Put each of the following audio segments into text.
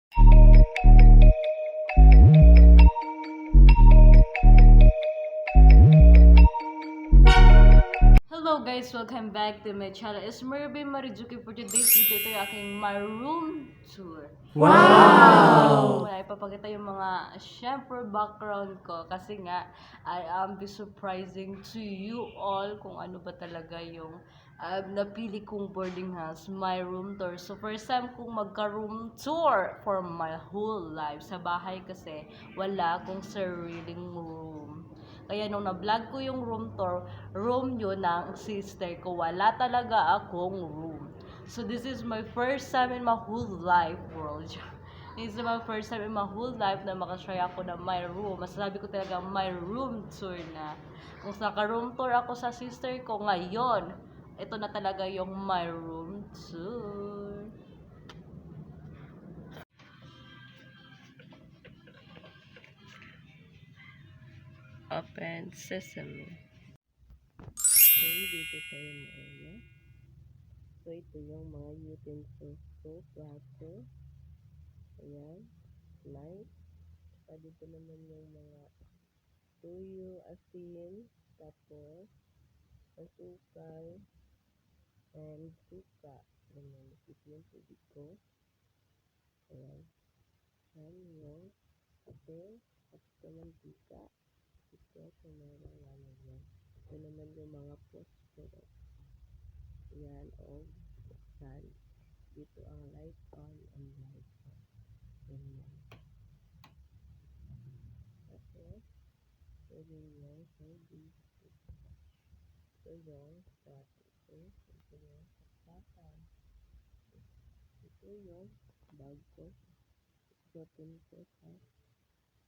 Hello guys! Welcome back to my channel. It's Maribel Marijuki. For today's video, ito yung aking my room tour. Wow! Muna ipapakita yung mga syempre background ko kasi nga I am be surprising to you all kung ano ba talaga yung napili kong boarding house, my room tour. So first time kong magka-room tour for my whole life. Sa bahay kasi wala akong sariling room. Kaya nung na-vlog ko yung room tour, room yun ng sister ko. Wala talaga akong room. So this is my first time in my whole life world. This is my first time in my whole life na makatry ako na my room. Masasabi ko talaga my room tour na. Kung naka-room tour ako sa sister ko ngayon, ito na talaga yung my room tour. Open sesame. Okay, dito tayo mauna. So, ito yung mga utensils ko, plato. Ayan, knife. Saka dito naman yung mga tuyo, asin, tapos asukal, and suka. Ayan, ito yung tubig ko. Ayan, ayan yung kape, at ito mantika. Ito, meron naman yan. Ito naman yung mga phosphorus. Ayan, o buksan. Dito ang light on and light off. Ganyan. Tapos, pwede yung service. Ito yung plato ko. Ito yung saksakan. Ito yung bag ko. Suotin ko sa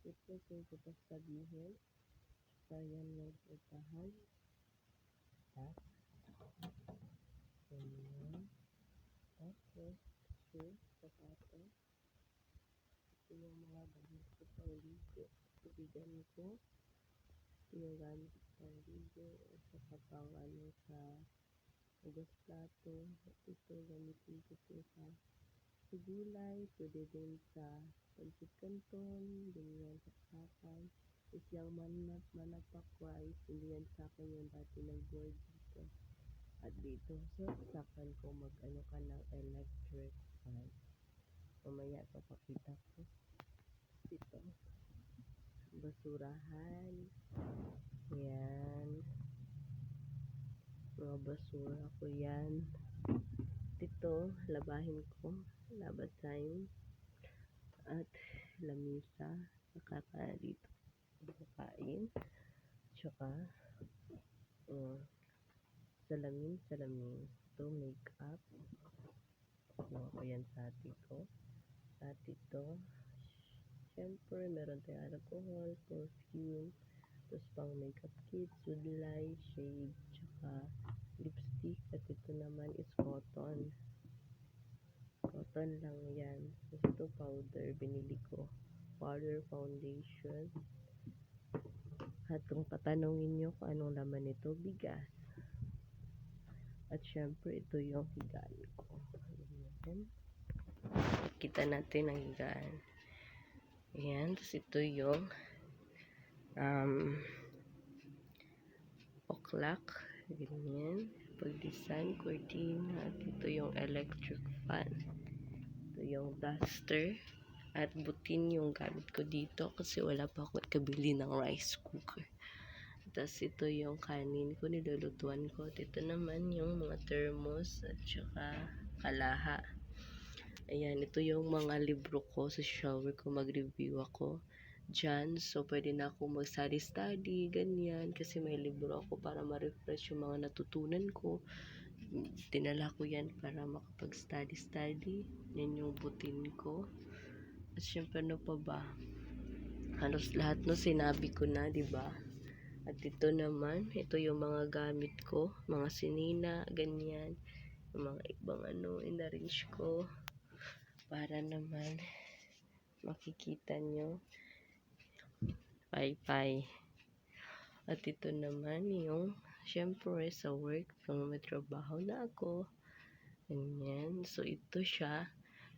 ito yung sabihin. Saka yan yung utahan. At ganyan. Tapos, shoe, sapato. Ito yung mga gamit ko pang ligo. Tubigan ko. Ito yung gamit ko pang ligo. Saka pang sa hugas plato. Ito gamitin ko sa gulay. Pwede din sa pancit canton. Ganyan sa saksakan. Is yung manapak rice. Hindi yan sa akin yung dati nag-board dito. At dito, so saksakan ko mag-ano ka ng electric fan. Mamaya papakita ko. Dito. Basurahan. Yan. Mga basura ko yan. Dito, labahin ko. Labasahin. At lamisa. Nakaka dito. Makain. Tsaka, salamin. Ito, makeup. Mga ko yan sa ati ko. At ito, syempre, meron tayong alcohol, perfume, tapos pang makeup kit, sudlay, shade, tsaka lipstick. At ito naman is cotton. Cotton lang yan. Tapos ito, powder, binili ko. Powder, foundation. At kung tatanungin nyo kung anong laman nito, bigas. At syempre, ito yung higaan ko. Ayan. Kita natin ang higaan. Ayan. Tapos ito yung o'clock. Ganyan. Pag-design, cortina. At ito yung electric fan. Ito yung duster. At butin yung gamit ko dito kasi wala pa ako kabili ng rice cooker. Tapos ito yung kanin ko, nilulutuan ko. At ito naman yung mga thermos at saka kalaha. Ayan, ito yung mga libro ko sa shower ko. Mag-review ako dyan. So, pwede na ako mag-study, ganyan. Kasi may libro ako para ma-refresh yung mga natutunan ko. Dinala ko yan para makapag-study. Yan yung butin ko. At syempre, ano pa ba? Halos lahat no sinabi ko na, diba? At ito naman, ito yung mga gamit ko. Mga sinina, ganyan. Yung mga ibang in-arrange ko. Para naman makikita nyo pay. At ito naman yung syempre sa work kung may trabaho na ako ganyan. So ito siya,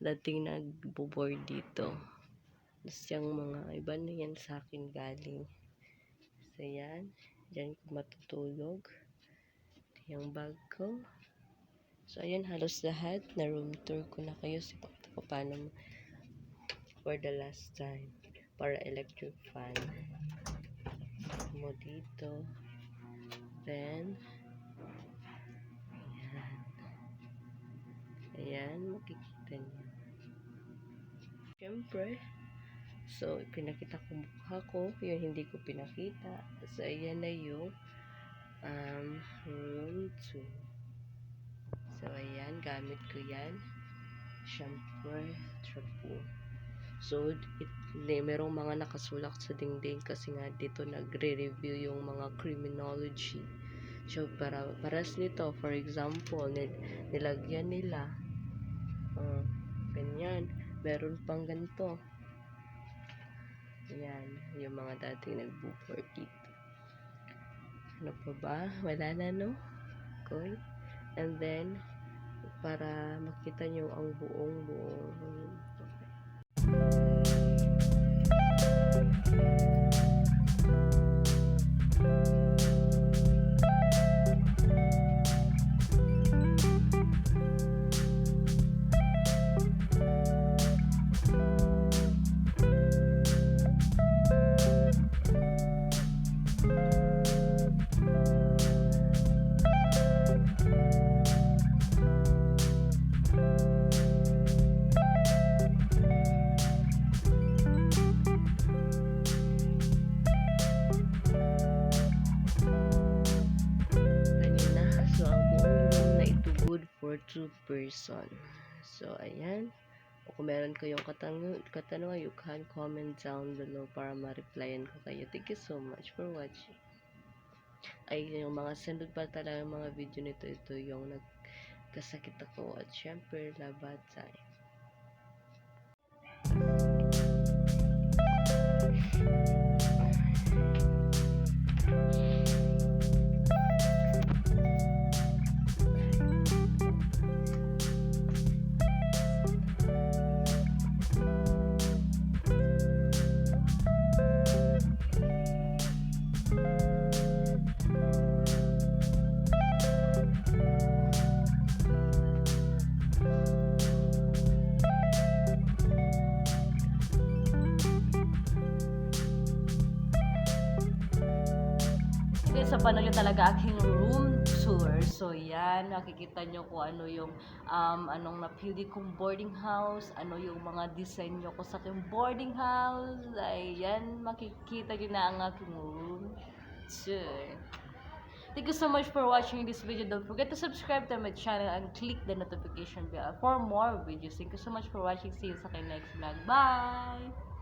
dating nagbo-board dito. Tapos yung mga iba na yan sa akin galing. So, yan. Diyan ko matutulog. Yung bag ko. So, ayan, halos lahat. Na room tour ko na kayo. Paano for the last time. Para electric fan. Mo dito. Then, ayan. Ayan, makikita niyo. Siyempre, so, pinakita ko mukha ko. Yung hindi ko pinakita. So, ayan na yung room 2. So, ayan. Gamit ko yan. Shampoo, shampoo. So, merong mga nakasulak sa dingding kasi nga dito nagre-review yung mga criminology. So, paras nito, for example, nilagyan nila ganyan. Meron pang ganito. Ayan, yung mga dating nagbo-board dito. Ano pa ba? Wala na, no? Okay. And then, para makita nyo ang buong. Good for 2 person. So, ayan. O kung meron kayong katanungan, you can comment down below para ma-replyan ko kayo. Thank you so much for watching. Ay, yung mga sandod pa talaga mga video nito, ito yung nagkasakit ako. At syempre, labat tayo. Sa paano nyo talaga aking room tour. So, yan. Nakikita nyo kung ano yung anong napili kong boarding house. Ano yung mga design nyo ko sa aking boarding house. Ayan. Makikita nyo na ang aking room tour. Thank you so much for watching this video. Don't forget to subscribe to my channel and click the notification bell for more videos. Thank you so much for watching. See you sa aking next vlog. Bye!